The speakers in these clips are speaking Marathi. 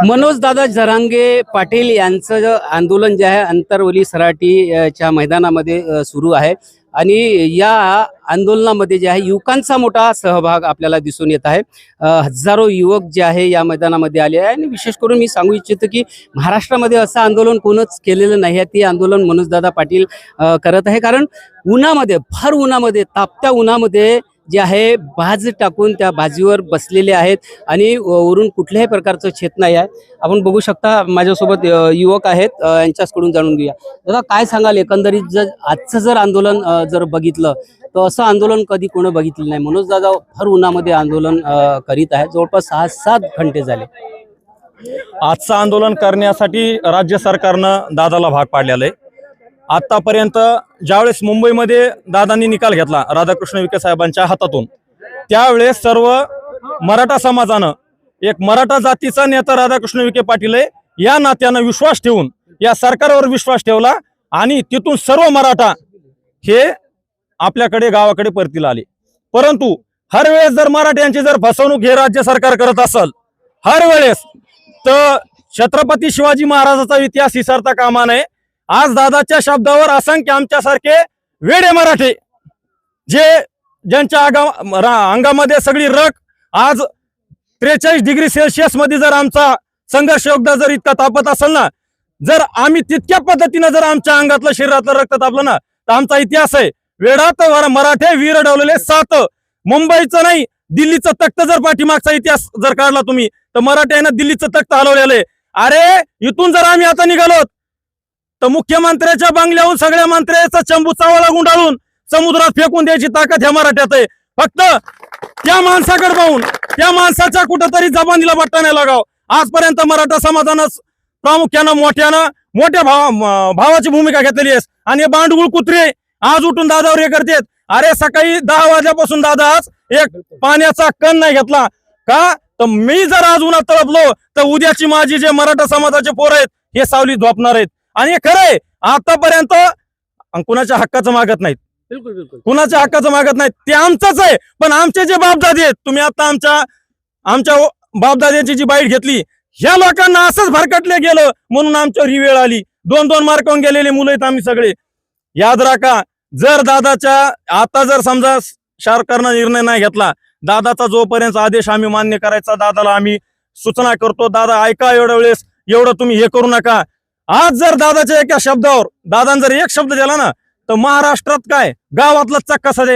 मनोज दादा जरांगे पाटील यांचं आंदोलन जे आहे अंतरवली सराटी च्या मैदानामध्ये सुरू आहे आणि या आंदोलनामध्ये जे आहे युवकांचा मोठा सहभाग आपल्याला दिसून येत आहे। हजारो युवक जे आहे या मैदानामध्ये आले आहे आणि विशेष करून मी सांगू इच्छितो की महाराष्ट्रामध्ये असं आंदोलन कोणच केलेलं नाही आहे। ते आंदोलन मनोज दादा पाटील करत आहे, कारण उन्हामध्ये भर उन्हामध्ये तापत्या उन्हामध्ये जे आहे भाज टाकून त्या भाजीवर बसलेले आहेत आणि वरून कुठल्याही प्रकारचं छेत नाही आहे। आपण बघू शकता माझ्यासोबत युवक आहेत, यांच्याकडून जाणून घेऊया। दादा काय सांगाल, एकंदरीत जर आजचं जर आंदोलन जर बघितलं तर असं आंदोलन कधी कोणी बघितलं नाही। मनोज दादा भर उन्हामध्ये आंदोलन करीत आहे, जवळपास 6-7 घंटे झाले। आजचं आंदोलन करण्यासाठी राज्य सरकारनं दादाला भाग पाडलेलं आहे। आतापर्यंत ज्यावेळेस मुंबईमध्ये दादांनी निकाल घेतला राधाकृष्ण विखे साहेबांच्या हातातून, त्यावेळेस सर्व मराठा समाजानं एक मराठा जातीचा नेता राधाकृष्ण विखे पाटील आहे या नात्यानं विश्वास ठेवून या सरकारवर विश्वास ठेवला आणि तिथून सर्व मराठा हे आपल्याकडे गावाकडे परतीला आले। परंतु हर वेळेस जर मराठ्यांची जर फसवणूक हे राज्य सरकार करत असेल हर वेळेस, तर छत्रपती शिवाजी महाराजांचा इतिहास विसरता कामा नये। आज दादाच्या शब्दावर असंख्य आमच्यासारखे वेडे मराठे ज्यांच्या अंगामध्ये सगळी रग आज 43 डिग्री सेल्सिअस मध्ये जर आमचा संघर्ष योद्धा जर इतका तापत असेल ना, जर आम्ही तितक्या पद्धतीने जर आमच्या अंगातलं शरीरातलं रक्त तापलं ना, तर आमचा इतिहास आहे वेडात मराठे वीर डवलेले 7। मुंबईचं नाही दिल्लीचं तख्त जर पाठीमागचा इतिहास जर काढला तुम्ही तर मराठ्यानं दिल्लीचं तख्त हलवलेलं आहे। अरे इथून जर आम्ही आता निघालो तर मुख्यमंत्र्याच्या बंगल्याहून सगळ्या मंत्र्याचा चंबू चावला गुंडाळून समुद्रात फेकून द्यायची ताकद ह्या मराठ्यात आहे। फक्त त्या माणसाकडे पाहून त्या माणसाच्या कुठंतरी जबानीला बट्टा नाही लागाव। आजपर्यंत मराठा समाजानं प्रामुख्यानं मोठ्या भावाची भूमिका घेतलेली आहे आणि बांडगुळ कुत्रे आज उठून दादावर हे करतात। अरे सकाळी 10 वाजल्यापासून दादा आज एक पाण्याचा कण नाही घेतला का, तर मी जर आज उन्हात तळपलो तर उद्याची माझी जे मराठा समाजाचे पोर आहेत हे सावलीत झोपणार आहेत। आणि हे खरंय आतापर्यंत कुणाच्या हक्काचं मागत नाहीत, कुणाच्या हक्काचं मागत नाहीत, ते आमचंच आहे। पण आमचे जे बापदादे आहेत, तुम्ही आता आमच्या बापदाद्यांची जी बाईट घेतली, ह्या लोकांना असंच भरकटले गेलं म्हणून आमच्यावर ही वेळ आली। 2-2 मार्कावून गेलेले मुलं आहेत आम्ही सगळे। याद राखा, जर दादाच्या आता जर समजा सरकारनं निर्णय नाही घेतला, दादाचा जोपर्यंत आदेश आम्ही मान्य करायचा, दादाला आम्ही सूचना करतो, दादा ऐका एवढ्या वेळेस एवढं तुम्ही हे करू नका। आज जर दादाच्या एका शब्दावर दादाने जर एक शब्द दिला ना, तर महाराष्ट्रात काय गावातलं चाक कसं दे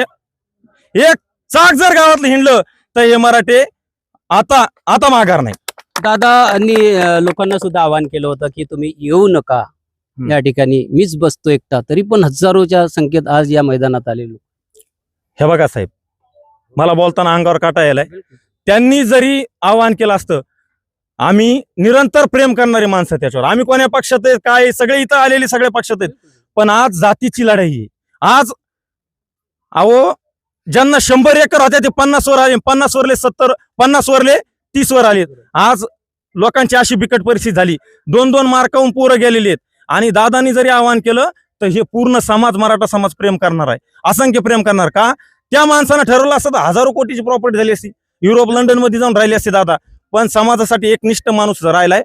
एक चाक जर गावातलं हिंडलं तर हे मराठे आता माघार नाही। दादांनी लोकांना सुद्धा आवाहन केलं होतं की तुम्ही येऊ नका या ठिकाणी, मीच बसतो एकटा, तरी पण हजारोच्या संख्येत आज या मैदानात आले लोक। हे बघा साहेब, मला बोलताना अंगावर काटा यायलाय। त्यांनी जरी आवाहन केलं असतं, आम्ही निरंतर प्रेम करणारे माणसं त्याच्यावर, आम्ही कोण्या पक्षात आहेत काय सगळे इथं आलेले सगळ्या पक्षात आहेत, पण आज जातीची लढाई आहे। आज ज्यांना 100 एकर होत्या ते 50 वर आले, 50 वरले 70, 50 वरले 30 वर आले। आज लोकांची अशी बिकट परिस्थिती झाली, 2-2 मार्कावून पोरं गेलेली आहेत। आणि दादांनी जरी आवाहन केलं तर हे पूर्ण समाज मराठा समाज प्रेम करणार आहे, असंख्य प्रेम करणार। का त्या माणसानं ठरवलं असतं तर हजारो कोटीची प्रॉपर्टी झाली असती, युरोप लंडन मध्ये जाऊन राहिली असते दादा, पण समाजासाठी एक निष्ठ माणूस राहिलाय।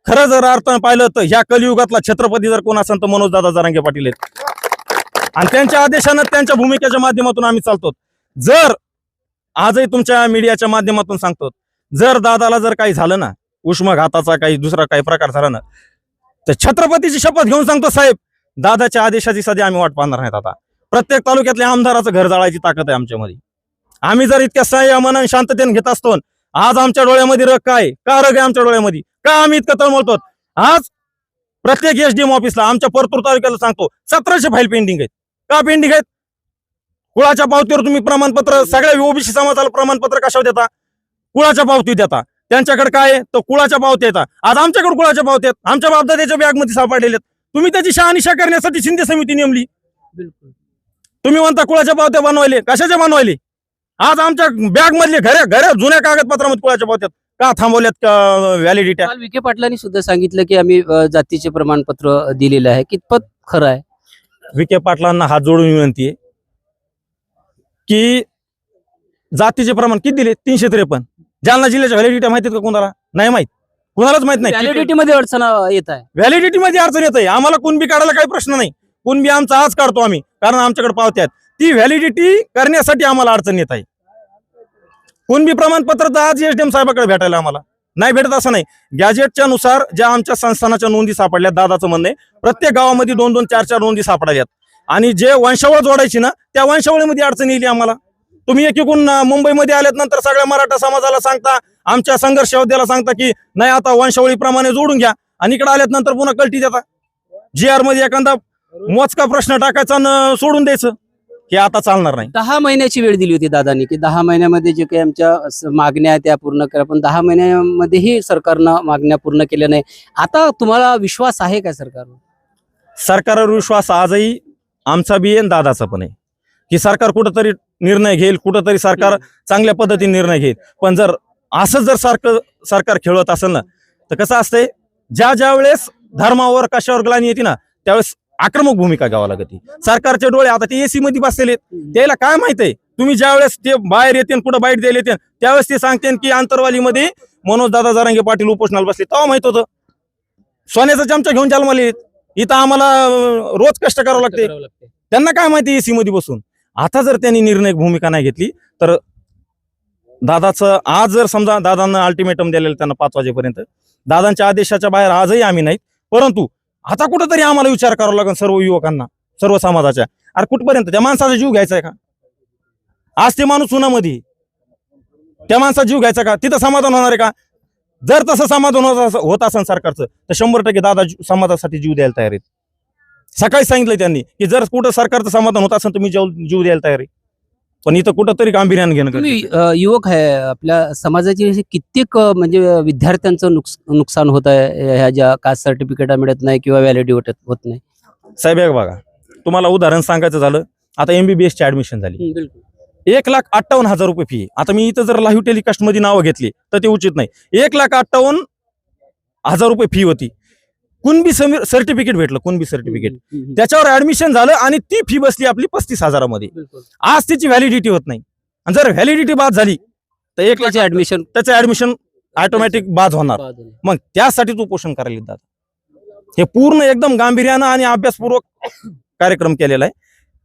खरं जर अर्थानं पाहिलं तर ह्या कलियुगातला छत्रपती जर कोण असेल तर मनोज दादा जरांगे पाटील आहेत आणि त्यांच्या आदेशानं त्यांच्या भूमिकेच्या माध्यमातून आम्ही चालतो। जर आजही तुमच्या मीडियाच्या माध्यमातून सांगतो, जर दादाला जर काही झालं ना, उष्माघाताचा काही दुसरा काही प्रकार झाला ना, तर छत्रपतीची शपथ घेऊन सांगतो साहेब, दादाच्या आदेशाची सध्या आम्ही वाट पाहणार नाहीत। आता प्रत्येक तालुक्यातल्या आमदाराचं घर जाळायची ताकद आहे आमच्यामध्ये। आम्ही जर इतक्या संयमानं शांततेने घेत असतो, आज आमच्या डोळ्यामध्ये रग काय का रग आहे आमच्या डोळ्यामध्ये, का आम्ही इतकं तळमळतो। आज प्रत्येक एसडीएम ऑफिसला आमच्या परतूर तालुक्याला सांगतो 1700 फाईल पेंडिंग आहेत। का पेंडिंग आहेत? कुळाच्या पावतीवर तुम्ही प्रमाणपत्र, सगळ्या ओबीसी समाजाला प्रमाणपत्र कशावर देता? कुळाच्या पावती देता। त्यांच्याकडे काय तो कुळाच्या पावत्या येतात, आज आमच्याकडे कुळाच्या पावत्या आहेत, आमच्या बापदाद्याच्या बॅगमध्ये सापडलेले आहेत। तुम्ही त्याची शहानिशा करण्यासाठी शिंदे समिती नेमली, तुम्ही म्हणता कुळाच्या पावत्या बनवायले, कशाच्या बनवायले? आज आमच्या बॅग मधले घर जुन्या कागदपत्रामध्ये कुळाच्या पावत्यात का थांबवल्यात व्हॅलिडिटी? काल विखे पाटलांनी सुद्धा सांगितलं की आम्ही जातीचे प्रमाणपत्र दिलेलं आहे, कितपत खरं आहे? विखे पाटलांना हात जोडून विनंती आहे की जातीचे प्रमाण किती दिले? 353. जालना जिल्ह्याच्या व्हॅलिडिटी माहिती का कोणाला? नाही माहित, कुणालाच माहित नाही. व्हॅलिडिटी मध्ये अडचण येत आहे. व्हॅलिडिटी मध्ये अडचण येत आहे. आम्हाला कुणबी काढायला काही प्रश्न नाही. कुणबी आमचा आज काढतो आम्ही, कारण आमच्याकडे पावत्यात. ती व्हॅलिडिटी करण्यासाठी आम्हाला अडचण येत आहे. कुणबी प्रमाणपत्र तर आज एसडीएम साहेबाकडे भेटायला आम्हाला नाही भेटत असं नाही. गॅजेटच्या नुसार ज्या आमच्या संस्थानाच्या नोंदी सापडल्या, दादाचं म्हणणं आहे प्रत्येक गावामध्ये 2-2, 4-4 नोंदी सापडल्यात. आणि जे वंशावळ जोडायची ना, त्या वंशावळीमध्ये अडचण येईल आम्हाला. तुम्ही एकीकडून मुंबईमध्ये आल्यात नंतर सगळ्या मराठा समाजाला सांगता, आमच्या संघर्ष योद्ध्याला सांगता की नाही आता वंशावळीप्रमाणे जोडून घ्या, आणि इकडे आल्यात नंतर पुन्हा कल्टी देता. GR मध्ये एखादा मोजका प्रश्न टाकायचा आणि सोडून द्यायचं, हे आता चालणार नाही. 10 महिन्याची वेळ दिली होती दादांनी की 10 महिन्यामध्ये जे काही आमच्या मागण्या आहेत त्या पूर्ण करा, पण 10 महिन्यामध्येही सरकारनं मागण्या पूर्ण केल्या नाही. आता तुम्हाला विश्वास आहे का सरकारवर? सरकारवर विश्वास आजही आमचा बी आहे आणि दादाचा पण आहे की सरकार कुठंतरी निर्णय घेईल, कुठंतरी सरकार चांगल्या पद्धतीने निर्णय घेईल. पण जर असंच जर सरकार खेळत असेल ना, तर कसं असतंय, ज्या वेळेस धर्मावर कशावर ग्लानी येते ना, त्यावेळेस आक्रमक भूमिका घ्यावा लागते. सरकारचे डोळे आता ते एसी मध्ये बसलेले, त्याला काय माहित आहे, तुम्ही ज्या वेळेस ते बाहेर येते कुठं बाईट द्यायला येते त्यावेळेस ते सांगते की आंतरवालीमध्ये मनोज दादा जरांगे पाटील उपोषणाला बसले, तेव्हा माहित होतं. सोन्याचा चमचा घेऊन जन्माला येत, इथं आम्हाला रोज कष्ट करावं लागते. त्यांना काय माहिती एसी मध्ये बसून. आता जर त्यांनी निर्णायक भूमिका नाही घेतली तर दादाचं आज जर समजा दादांना अल्टिमेटम दिलेलं त्यांना 5 वाजेपर्यंत, दादांच्या आदेशाच्या बाहेर आजही आम्ही नाही, परंतु आता कुठंतरी आम्हाला विचार करावा लागेल सर्व युवकांना, सर्व समाजाच्या. अरे कुठपर्यंत त्या माणसाचा जीव घ्यायचा आहे का? आज ते माणूस उन्हामध्ये, त्या माणसाचा जीव घ्यायचा का? तिथं समाधान होणार आहे का? जर तसं समाधान होत असेल सरकारचं तर 100% दादा समाजासाठी जीव द्यायला तयार आहेत. सकाळी सांगितलं त्यांनी की जर कुठं सरकारचं समाधान होत असेल तर मी जीव द्यायला तयार आहे. पण इथं कुठंतरी गांभीर्यानं घेणं तुम्ही गरजेचं. युवक आहे, आपल्या समाजाची अशी कित्येक म्हणजे विद्यार्थ्यांचं नुकसान होत आहे, ह्या ज्या कास्ट सर्टिफिकेट मिळत नाही किंवा व्हॅलिडिटी होत नाही. साहेब एक बघा, तुम्हाला उदाहरण सांगायचं झालं, आता MBBS ची ऍडमिशन झाली, 1,58,000 रुपये फी. आता मी इथं जर लाईव्ह टेलिकास्ट मध्ये नावं घेतली तर ते उचित नाही. 1,58,000 रुपये फी होती. कुणबी सर्टिफिकेट भेटलं, कुणबी सर्टिफिकेट, त्याच्यावर ऍडमिशन झालं आणि ती फी बसली आपली 35,000 मध्ये. आज त्याची व्हॅलिडिटी होत नाही, आणि जर व्हॅलिडिटी बाद झाली तर 1,00,000 ऍडमिशन, त्याचं ऍडमिशन ऑटोमॅटिक बाद होणार. मग त्यासाठी तू पोषण करायला येतात. हे पूर्ण एकदम गांभीर्यानं आणि अभ्यासपूर्वक कार्यक्रम केलेला आहे.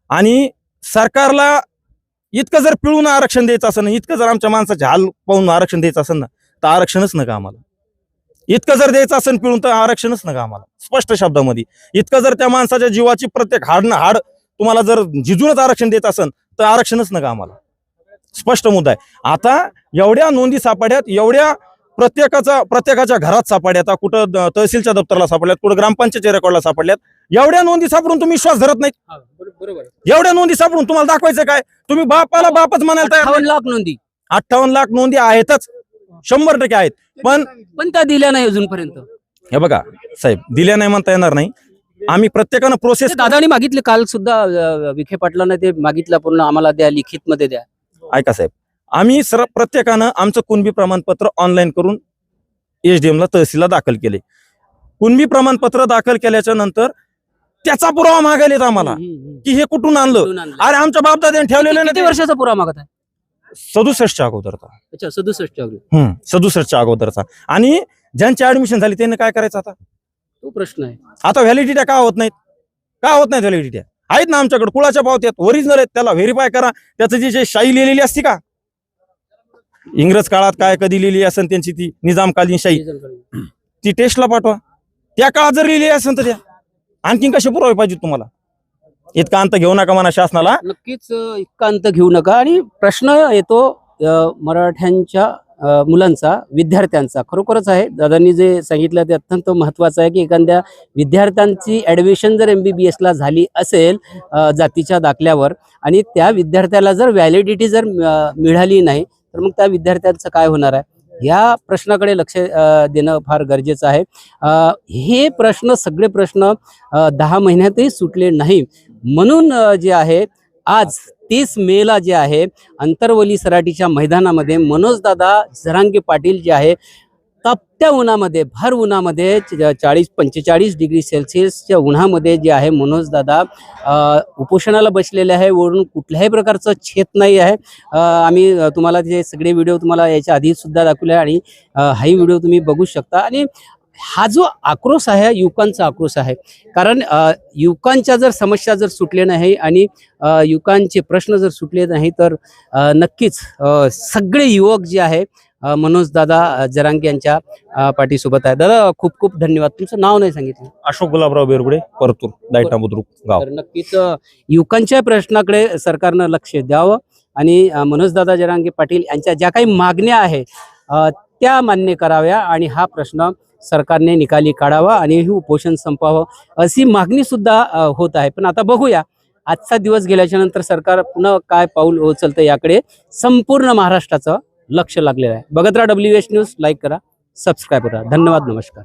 आणि सरकारला इतकं जर पिळून आरक्षण द्यायचं असेल ना, इतकं जर आमच्या माणसाचे हाल पाहून आरक्षण द्यायचं असेल ना, तर आरक्षणच नका आम्हाला. इतकं जर द्यायचं असेल पिळून तर आरक्षणच नका आम्हाला, स्पष्ट शब्दामध्ये. इतकं जर त्या माणसाच्या जीवाची प्रत्येक हाड तुम्हाला जर झिजूनच आरक्षण देत असेल तर आरक्षणच नका आम्हाला. स्पष्ट मुद्दा आहे. आता एवढ्या नोंदी सापड्यात, एवढ्या प्रत्येकाच्या घरात सापड्यात, कुठं तहसीलच्या दप्तराला सापडल्यात, कुठं ग्रामपंचायतीच्या रेकॉर्डला सापडल्यात. एवढ्या नोंदी सापडून तुम्ही विश्वास धरत नाहीत. एवढ्या नोंदी सापडून तुम्हाला दाखवायचं काय? तुम्ही बापाला बापच म्हणायला तयार. 58 लाख नोंदी, 58 लाख नोंदी आहेतच, 100% आहेत. पण त्या दिल्या नाही अजूनपर्यंत. हे बघा साहेब, दिल्या नाही म्हणता येणार नाही. आम्ही प्रत्येकानं प्रोसेस, दादानी मागितले काल सुद्धा, विखे पाटलांना ते मागितलं पूर्ण आम्हाला द्या, लिखित मध्ये द्या. ऐका साहेब, आम्ही प्रत्येकानं आमचं कुणबी प्रमाणपत्र ऑनलाईन करून SDM ला, तहसीलला दाखल केले. कुणबी प्रमाणपत्र दाखल केल्याच्या नंतर त्याचा पुरावा मागायला आम्हाला की हे कुठून आणलं. अरे आमच्या बापदाद्याने ठेवलेलं किती नाही. वर्षाचा पुरावा मागत आहे? 67च्या अगोदरचा. अच्छा, 67 67च्या अगोदरचा. आणि ज्यांची ऍडमिशन झाली त्यांनी काय करायचं आता? तो प्रश्न आहे. आता व्हॅलिडिटी का होत नाहीत? का होत नाहीत व्हॅलिडिटी? आहेत ना आमच्याकडे, कुळाच्या पावत्यात ओरिजिनल आहेत. त्याला व्हेरीफाय करा. त्याचं जी शाही लिहिलेली असती का, इंग्रज काळात काय कधी लिहिली असेल त्यांची ती निजामकालीन शाही, ती टेस्टला पाठवा. त्या काळात जर लिहिली असेल तर त्या आणखीन कसे पुरावे पाहिजे तुम्हाला? इतका अंत घेऊ नका म्हणा शासनाला. नक्कीच इतका अंत घेऊ नका. आणि प्रश्न येतो मराठ्यांच्या मुलांचा, विद्यार्थ्यांचा. खरोखरच आहे, दादांनी जे सांगितलं ते अत्यंत महत्वाचं आहे की एखाद्या विद्यार्थ्यांची ऍडमिशन जर MBBS ला झाली असेल जातीच्या दाखल्यावर, आणि त्या विद्यार्थ्याला जर व्हॅलिडिटी जर मिळाली नाही तर मग त्या विद्यार्थ्यांचं काय होणार आहे, या प्रश्नाकडे लक्ष देणं फार गरजेचं आहे. हे प्रश्न, सगळे प्रश्न 10 महिन्यातही सुटले नाही. म्हणून जे आहे आज 30 मेला जे आहे आंतरवली सराटीच्या मैदानामध्ये मनोजदादा जरांगे पाटील जे आहे तापत्या उन्हामध्ये, भर उन्हामध्ये 40-45 डिग्री सेल्सिअसच्या उन्हामध्ये जे आहे मनोज दादा उपोषणाला बसलेले आहे. वरून कुठल्याही प्रकारचं छेत नाही आहे. आम्ही तुम्हाला जे सगळे व्हिडिओ तुम्हाला याच्या आधी सुद्धा दाखवले आहे आणि हाही व्हिडिओ तुम्ही बघू शकता. आणि हा जो आक्रोश आहे युवकांचा आक्रोश आहे. कारण युवकांच्या जर समस्या जर सुटल्या नाही आणि युवकांचे प्रश्न जर सुटले नाही तर नक्कीच सगळे युवक जे आहे मनोज दादा जरांगे यांच्या पाठीसोबत आहे. दादा खूप खूप धन्यवाद. तुमचं नाव नाही सांगितलं. अशोक गुलाबराव बेरगुडे, परतूर, दैठा बुद्रुक गाव. तर नक्कीच युवकांच्या प्रश्नाकडे सरकारनं लक्ष द्यावं आणि मनोज दादा जरांगे पाटील यांच्या ज्या काही मागण्या आहे त्या मान्य कराव्या आणि हा प्रश्न सरकारने निकाली काढावा आणि हे उपोषण संपावं अशी मागणी सुद्धा होत आहे. पण आता बघूया आजचा दिवस गेल्याच्या नंतर सरकार पुन्हा काय पाऊल उचलतं याकडे संपूर्ण महाराष्ट्राचं लक्ष लागलेलं आहे. बघत राहा WH न्यूज. लाईक करा, सबस्क्राईब करा. धन्यवाद, नमस्कार.